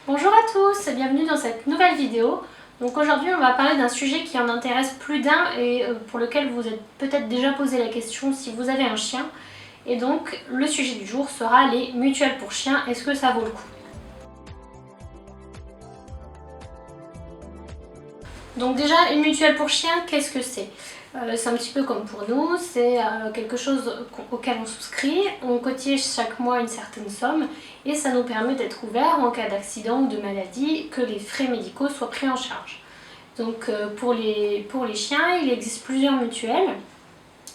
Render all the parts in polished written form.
Bonjour à tous et bienvenue dans cette nouvelle vidéo. Donc aujourd'hui on va parler d'un sujet qui en intéresse plus d'un et pour lequel vous êtes peut-être déjà posé la question si vous avez un chien. Et donc le sujet du jour sera les mutuelles pour chiens, est-ce que ça vaut le coup? Donc déjà une mutuelle pour chien, qu'est-ce que c'est? C'est un petit peu comme pour nous, c'est quelque chose auquel on souscrit, on cotise chaque mois une certaine somme et ça nous permet d'être couvert en cas d'accident ou de maladie, que les frais médicaux soient pris en charge. Donc pour les chiens, il existe plusieurs mutuelles.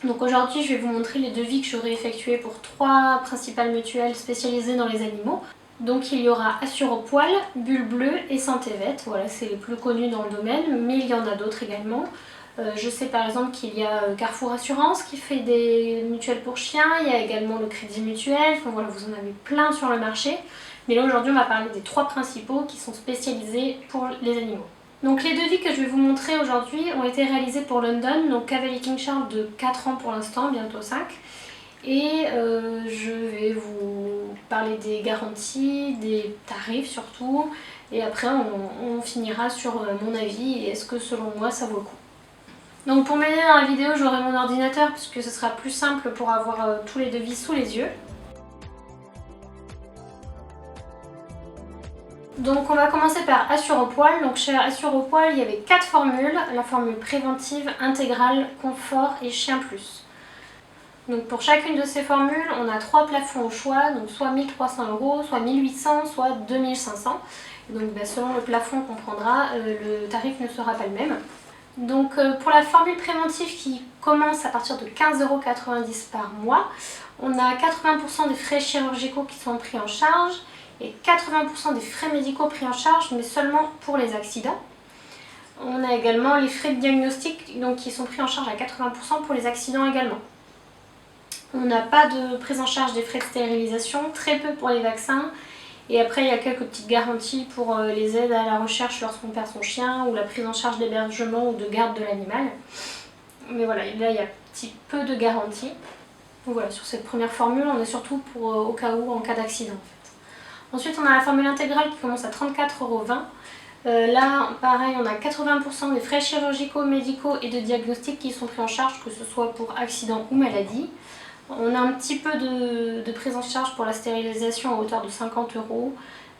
Donc aujourd'hui je vais vous montrer les devis que j'aurai effectués pour 3 principales mutuelles spécialisées dans les animaux. Donc il y aura Assuropoil, Bulle Bleue et Santé Vet, voilà c'est les plus connus dans le domaine, mais il y en a d'autres également. Je sais par exemple qu'il y a Carrefour Assurance qui fait des mutuelles pour chiens, il y a également le Crédit Mutuel, enfin voilà vous en avez plein sur le marché. Mais là aujourd'hui on va parler des 3 principaux qui sont spécialisés pour les animaux. Donc les devis que je vais vous montrer aujourd'hui ont été réalisés pour London, donc Cavalry King Charles de 4 ans pour l'instant, bientôt 5. Et je vais vous parler des garanties, des tarifs surtout, et après on finira sur mon avis et est-ce que selon moi ça vaut le coup. Donc pour m'aider dans la vidéo j'aurai mon ordinateur puisque ce sera plus simple pour avoir tous les devis sous les yeux. Donc on va commencer par Assuropoil. Donc chez Assuropoil il y avait 4 formules, la formule préventive, intégrale, confort et chien plus. Donc pour chacune de ces formules, on a 3 plafonds au choix, donc soit 1300 €, soit 1800, soit 2500. Donc selon le plafond qu'on prendra, le tarif ne sera pas le même. Donc pour la formule préventive qui commence à partir de 15,90 € par mois, on a 80% des frais chirurgicaux qui sont pris en charge et 80% des frais médicaux pris en charge, mais seulement pour les accidents. On a également les frais de diagnostic donc, qui sont pris en charge à 80% pour les accidents également. On n'a pas de prise en charge des frais de stérilisation, très peu pour les vaccins. Et après, il y a quelques petites garanties pour les aides à la recherche lorsqu'on perd son chien ou la prise en charge d'hébergement ou de garde de l'animal. Mais voilà, là, il y a un petit peu de garanties. Donc voilà, sur cette première formule, on est surtout pour au cas où, en cas d'accident. En fait. Ensuite, on a la formule intégrale qui commence à 34,20 €. Là, pareil, on a 80% des frais chirurgicaux, médicaux et de diagnostic qui sont pris en charge, que ce soit pour accident ou maladie. On a un petit peu de prise en charge pour la stérilisation à hauteur de 50 €.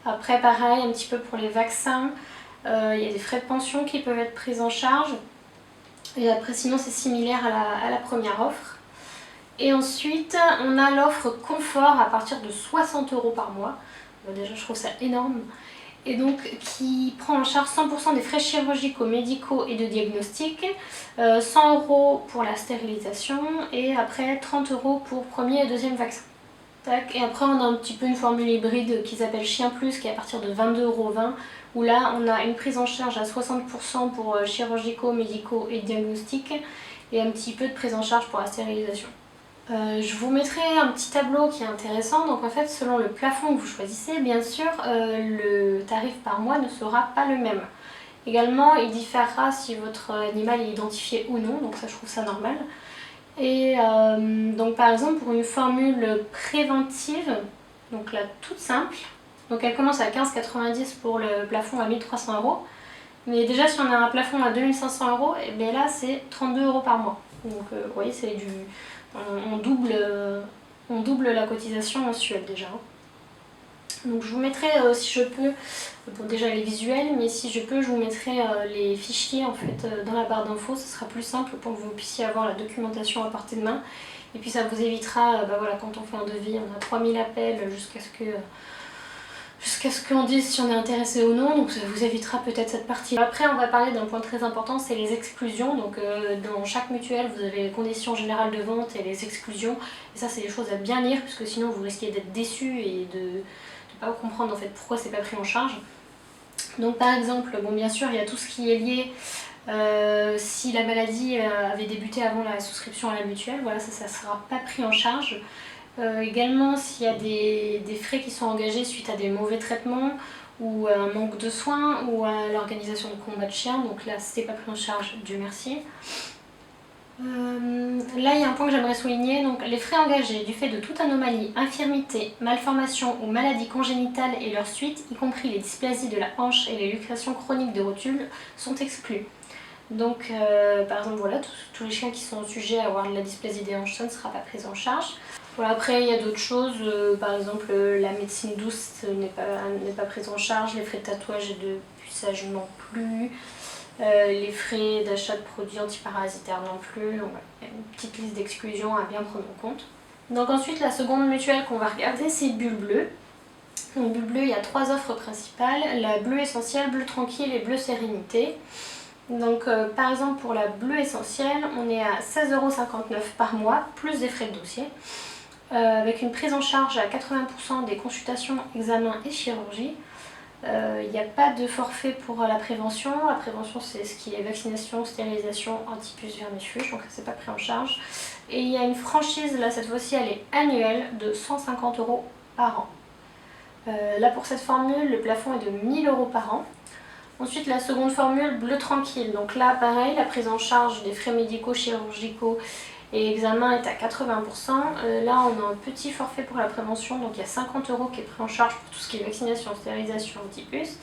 Après pareil, un petit peu pour les vaccins, il y a des frais de pension qui peuvent être pris en charge. Et après sinon c'est similaire à la première offre. Et ensuite on a l'offre confort à partir de 60 € par mois. Déjà je trouve ça énorme. Et donc qui prend en charge 100% des frais chirurgicaux, médicaux et de diagnostic, 100 € pour la stérilisation et après 30 € pour premier et deuxième vaccin. Tac. Et après on a un petit peu une formule hybride qui s'appelle Chien Plus qui est à partir de 22,20 € où là on a une prise en charge à 60% pour chirurgicaux, médicaux et diagnostic et un petit peu de prise en charge pour la stérilisation. Je vous mettrai un petit tableau qui est intéressant, donc en fait selon le plafond que vous choisissez, bien sûr, le tarif par mois ne sera pas le même. Également, il différera si votre animal est identifié ou non, donc ça je trouve ça normal. Et donc par exemple pour une formule préventive, donc là toute simple, donc elle commence à 15,90 € pour le plafond à 1300 €. Mais déjà si on a un plafond à 2500 €, et bien là c'est 32 € par mois. Donc vous voyez c'est du... On double la cotisation mensuelle déjà. Donc je vous mettrai si je peux, bon déjà les visuels, mais si je peux je vous mettrai les fichiers en fait dans la barre d'infos, ce sera plus simple pour que vous puissiez avoir la documentation à portée de main. Et puis ça vous évitera, voilà, quand on fait un devis, on a 3000 appels jusqu'à ce qu'on dise si on est intéressé ou non, donc ça vous évitera peut-être cette partie. Après on va parler d'un point très important, c'est les exclusions. Donc dans chaque mutuelle vous avez les conditions générales de vente et les exclusions, et ça c'est des choses à bien lire puisque sinon vous risquez d'être déçu et de ne pas comprendre en fait pourquoi c'est pas pris en charge. Donc par exemple, bon bien sûr il y a tout ce qui est lié si la maladie avait débuté avant la souscription à la mutuelle, voilà ça sera pas pris en charge. Également s'il y a des frais qui sont engagés suite à des mauvais traitements ou à un manque de soins ou à l'organisation de combat de chiens, donc là c'est pas pris en charge, Dieu merci. Là, il y a un point que j'aimerais souligner. Donc, les frais engagés du fait de toute anomalie, infirmité, malformation ou maladie congénitale et leurs suites, y compris les dysplasies de la hanche et les luxations chroniques de rotules, sont exclus. Donc, par exemple, voilà, tous les chiens qui sont sujets à avoir de la dysplasie des hanches, ça ne sera pas pris en charge. Voilà, après, il y a d'autres choses, par exemple, la médecine douce n'est pas prise en charge, les frais de tatouage et de puçage non plus. Les frais d'achat de produits antiparasitaires non plus, donc voilà, il y a une petite liste d'exclusions à bien prendre en compte. Donc ensuite, la seconde mutuelle qu'on va regarder, c'est Bulle Bleue. Donc Bulle Bleue, il y a 3 offres principales, la bleue essentielle, bleue tranquille et bleue sérénité. Donc par exemple pour la bleue essentielle, on est à 16,59 € par mois, plus des frais de dossier, avec une prise en charge à 80% des consultations, examens et chirurgie. Il n'y a pas de forfait pour la prévention. La prévention, c'est ce qui est vaccination, stérilisation, antipuce, vermifuge, donc ça c'est pas pris en charge. Et il y a une franchise, là cette fois-ci elle est annuelle, de 150 € par an. Là pour cette formule, le plafond est de 1000 € par an. Ensuite la seconde formule, bleu tranquille. Donc là pareil, la prise en charge des frais médicaux, chirurgicaux et examen est à 80%. Là on a un petit forfait pour la prévention, donc il y a 50 € qui est pris en charge pour tout ce qui est vaccination, stérilisation, antipuce.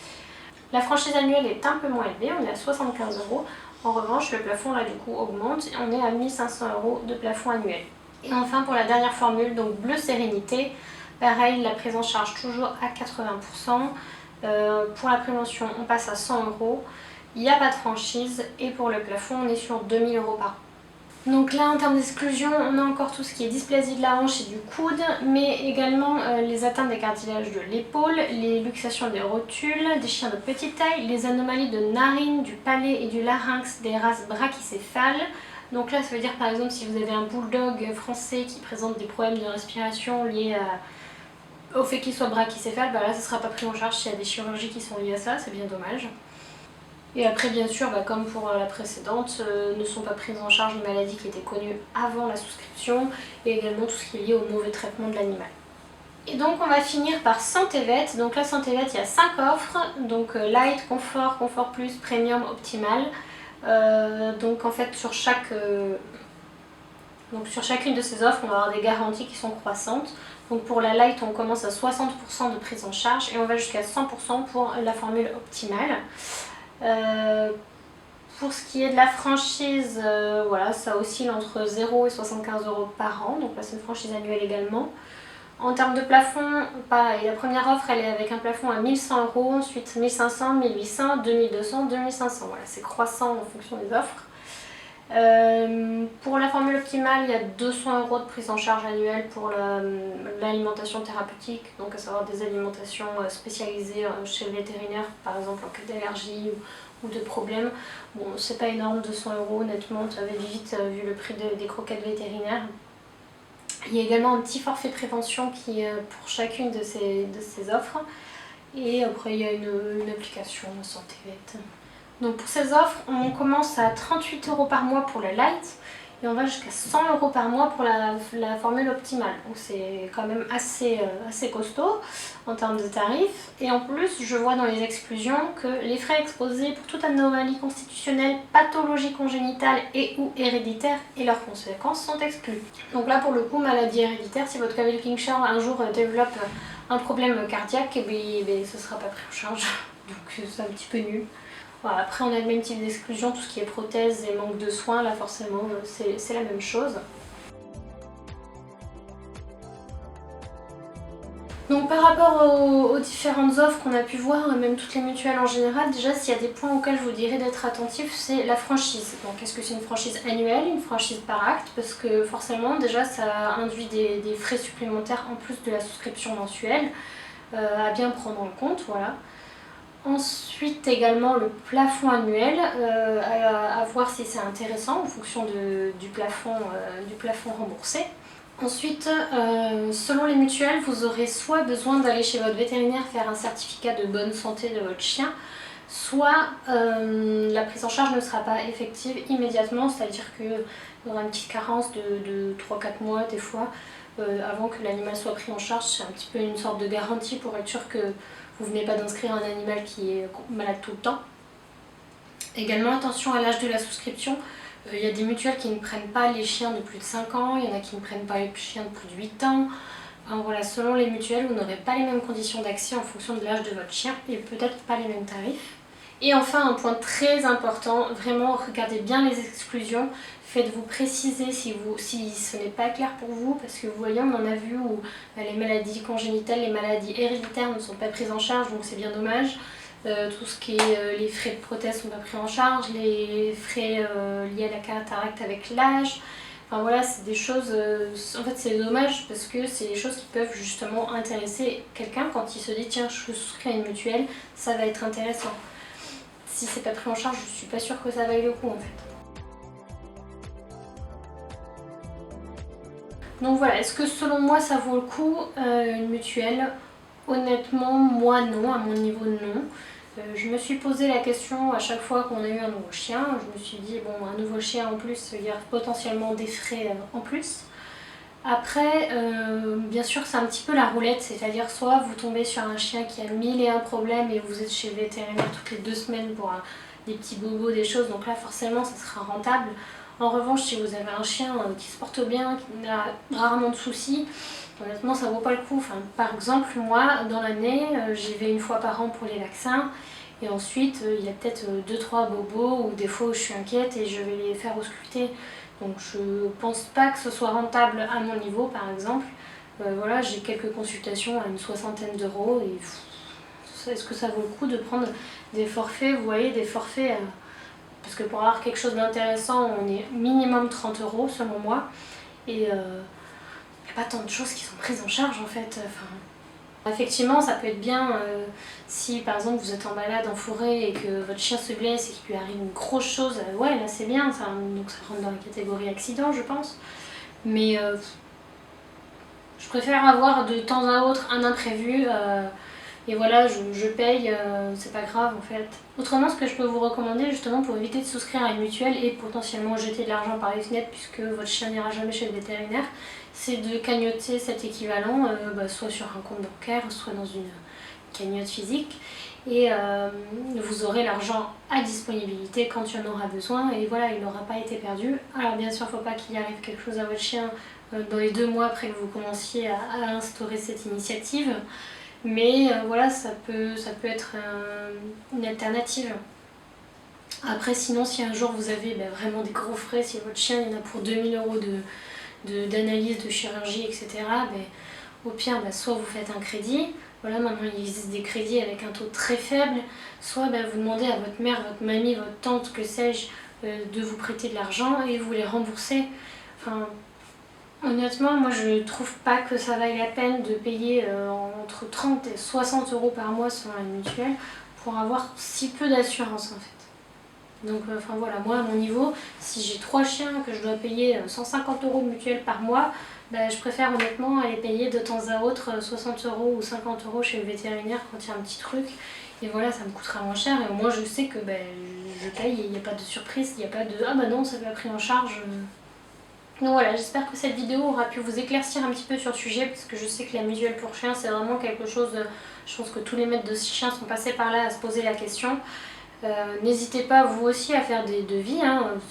La franchise annuelle est un peu moins élevée, on est à 75 €. En revanche, le plafond là du coup augmente et on est à 1500 € de plafond annuel. Et enfin pour la dernière formule, donc bleu sérénité, pareil, la prise en charge toujours à 80%. Pour la prévention, on passe à 100 €. Il n'y a pas de franchise et pour le plafond, on est sur 2000 € par an. Donc là en termes d'exclusion, on a encore tout ce qui est dysplasie de la hanche et du coude, mais également les atteintes des cartilages de l'épaule, les luxations des rotules, des chiens de petite taille, les anomalies de narines, du palais et du larynx des races brachycéphales. Donc là ça veut dire par exemple si vous avez un bulldog français qui présente des problèmes de respiration liés au fait qu'il soit brachycéphale, bah là ça ne sera pas pris en charge s'il y a des chirurgies qui sont liées à ça, c'est bien dommage. Et après bien sûr, comme pour la précédente, ne sont pas prises en charge les maladies qui étaient connues avant la souscription et également tout ce qui est lié au mauvais traitement de l'animal. Et donc on va finir par Santé Vet. Donc là Santé Vet, il y a 5 offres, donc Light, Confort, Confort Plus, Premium, Optimal. Donc en fait sur chacune de ces offres, on va avoir des garanties qui sont croissantes. Donc pour la Light, on commence à 60% de prise en charge et on va jusqu'à 100% pour la formule optimale. Pour ce qui est de la franchise, voilà, ça oscille entre 0 et 75 € par an, donc là c'est une franchise annuelle également. En termes de plafond, pareil, la première offre elle est avec un plafond à 1100 €, ensuite 1500, 1800, 2200, 2500, voilà, c'est croissant en fonction des offres. Pour la formule optimale, il y a 200 € de prise en charge annuelle pour l'alimentation thérapeutique, donc à savoir des alimentations spécialisées chez le vétérinaire, par exemple en cas d'allergie ou de problèmes. Bon, c'est pas énorme, 200 € honnêtement, ça va vite vu le prix des croquettes vétérinaires. Il y a également un petit forfait prévention qui est pour chacune de ces offres. Et après il y a une application Santé Vet. Donc pour ces offres, on commence à 38 € par mois pour la Light et on va jusqu'à 100 € par mois pour la formule optimale. Donc c'est quand même assez costaud en termes de tarifs. Et en plus, je vois dans les exclusions que les frais exposés pour toute anomalie constitutionnelle, pathologie congénitale et ou héréditaire et leurs conséquences sont exclus. Donc là pour le coup, maladie héréditaire, si votre cavalier Kingshire un jour développe un problème cardiaque, et bien, ce ne sera pas pris en charge. Donc c'est un petit peu nul. Voilà, après on a le même type d'exclusion, tout ce qui est prothèses et manque de soins, là forcément c'est la même chose. Donc par rapport aux différentes offres qu'on a pu voir, même toutes les mutuelles en général, déjà s'il y a des points auxquels je vous dirais d'être attentif, c'est la franchise. Donc est-ce que c'est une franchise annuelle, une franchise par acte? Parce que forcément déjà ça induit des frais supplémentaires en plus de la souscription mensuelle à bien prendre en compte, voilà. Ensuite également le plafond annuel, à voir si c'est intéressant en fonction du plafond remboursé. Ensuite, selon les mutuelles, vous aurez soit besoin d'aller chez votre vétérinaire faire un certificat de bonne santé de votre chien, soit la prise en charge ne sera pas effective immédiatement, c'est-à-dire qu'il y aura une petite carence de 3-4 mois des fois, avant que l'animal soit pris en charge. C'est un petit peu une sorte de garantie pour être sûr que vous ne venez pas d'inscrire un animal qui est malade tout le temps. Également attention à l'âge de la souscription, Il y a des mutuelles qui ne prennent pas les chiens de plus de 5 ans, il y en a qui ne prennent pas les chiens de plus de 8 ans. Alors voilà, selon les mutuelles, vous n'aurez pas les mêmes conditions d'accès en fonction de l'âge de votre chien et peut-être pas les mêmes tarifs. Et enfin, un point très important, vraiment regardez bien les exclusions. Faites-vous préciser si ce n'est pas clair pour vous, parce que vous voyez, on en a vu où les maladies congénitales, les maladies héréditaires ne sont pas prises en charge, donc c'est bien dommage. Tout ce qui est les frais de prothèse ne sont pas pris en charge, les frais liés à la cataracte avec l'âge. Enfin voilà, c'est des choses, en fait c'est dommage parce que c'est des choses qui peuvent justement intéresser quelqu'un quand il se dit tiens je souscris à une mutuelle, ça va être intéressant. Si c'est pas pris en charge, je suis pas sûre que ça vaille le coup en fait. Donc voilà, est-ce que selon moi ça vaut le coup une mutuelle? Honnêtement, moi non, à mon niveau non. Je me suis posé la question à chaque fois qu'on a eu un nouveau chien. Je me suis dit, bon, un nouveau chien en plus, il y a potentiellement des frais en plus. Après, bien sûr, c'est un petit peu la roulette, c'est-à-dire soit vous tombez sur un chien qui a 1001 problèmes et vous êtes chez le vétérinaire toutes les 2 semaines pour des petits bobos, des choses, donc là forcément ça sera rentable. En revanche, si vous avez un chien qui se porte bien, qui n'a rarement de soucis, honnêtement ça vaut pas le coup. Enfin, par exemple, moi dans l'année, j'y vais une fois par an pour les vaccins et ensuite il y a peut-être 2-3 bobos ou des fois où je suis inquiète et je vais les faire ausculter. Donc je pense pas que ce soit rentable à mon niveau par exemple. Voilà, j'ai quelques consultations à une 60aine d'euros et est-ce que ça vaut le coup de prendre des forfaits, vous voyez, des forfaits parce que pour avoir quelque chose d'intéressant, on est minimum 30 euros selon moi. Et il n'y a pas tant de choses qui sont prises en charge en fait. Enfin, effectivement, ça peut être bien si par exemple vous êtes en balade en forêt et que votre chien se blesse et qu'il lui arrive une grosse chose, ouais là c'est bien, ça, donc ça rentre dans la catégorie accident je pense. Mais je préfère avoir de temps à autre un imprévu. Et voilà, je paye, c'est pas grave en fait. Autrement, ce que je peux vous recommander justement pour éviter de souscrire à une mutuelle et potentiellement jeter de l'argent par les fenêtres puisque votre chien n'ira jamais chez le vétérinaire, c'est de cagnotter cet équivalent, soit sur un compte bancaire, soit dans une cagnotte physique. Et vous aurez l'argent à disponibilité quand il y en aura besoin et voilà, il n'aura pas été perdu. Alors bien sûr, il ne faut pas qu'il arrive quelque chose à votre chien dans les 2 mois après que vous commenciez à instaurer cette initiative. Mais voilà, ça peut être une alternative. Après sinon si un jour vous avez vraiment des gros frais, si votre chien il y en a pour 2000 euros d'analyse, de chirurgie, etc. Au pire, soit vous faites un crédit, voilà maintenant il existe des crédits avec un taux très faible, soit vous demandez à votre mère, votre mamie, votre tante, que sais-je, de vous prêter de l'argent et vous les remboursez. Enfin, honnêtement, moi je trouve pas que ça vaille la peine de payer entre 30 et 60 euros par mois sur la mutuelle pour avoir si peu d'assurance en fait. Donc enfin voilà, moi à mon niveau, si j'ai 3 chiens que je dois payer 150 euros de mutuelle par mois, je préfère honnêtement aller payer de temps à autre 60 euros ou 50 euros chez le vétérinaire quand il y a un petit truc. Et voilà, ça me coûtera moins cher et au moins je sais que je paye et il n'y a pas de surprise, il n'y a pas de ah bah non, ça va pris en charge. Donc voilà, j'espère que cette vidéo aura pu vous éclaircir un petit peu sur le sujet parce que je sais que la mutuelle pour chiens c'est vraiment quelque chose, je pense que tous les maîtres de chiens sont passés par là à se poser la question. N'hésitez pas vous aussi à faire des devis,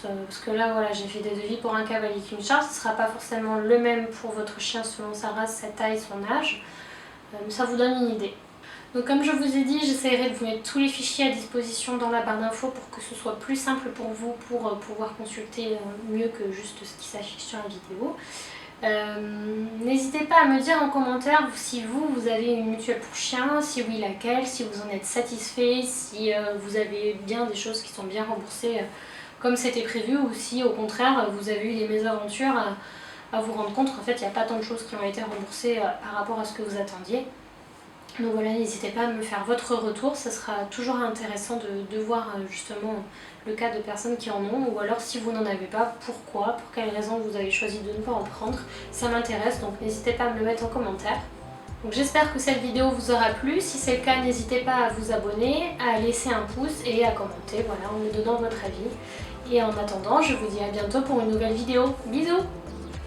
parce que là voilà, j'ai fait des devis pour un cavalier qu'une charge, ce ne sera pas forcément le même pour votre chien selon sa race, sa taille, son âge, mais ça vous donne une idée. Donc comme je vous ai dit, j'essaierai de vous mettre tous les fichiers à disposition dans la barre d'infos pour que ce soit plus simple pour vous pour pouvoir consulter mieux que juste ce qui s'affiche sur la vidéo. N'hésitez pas à me dire en commentaire si vous avez une mutuelle pour chien, si oui laquelle, si vous en êtes satisfait, si vous avez bien des choses qui sont bien remboursées comme c'était prévu ou si au contraire vous avez eu des mésaventures à vous rendre compte qu'en fait il n'y a pas tant de choses qui ont été remboursées par rapport à ce que vous attendiez. Donc voilà, n'hésitez pas à me faire votre retour, ça sera toujours intéressant de voir justement le cas de personnes qui en ont, ou alors si vous n'en avez pas, pourquoi, pour quelles raisons vous avez choisi de ne pas en prendre, ça m'intéresse, donc n'hésitez pas à me le mettre en commentaire. Donc j'espère que cette vidéo vous aura plu, si c'est le cas n'hésitez pas à vous abonner, à laisser un pouce et à commenter, voilà, en me donnant votre avis. Et en attendant, je vous dis à bientôt pour une nouvelle vidéo. Bisous!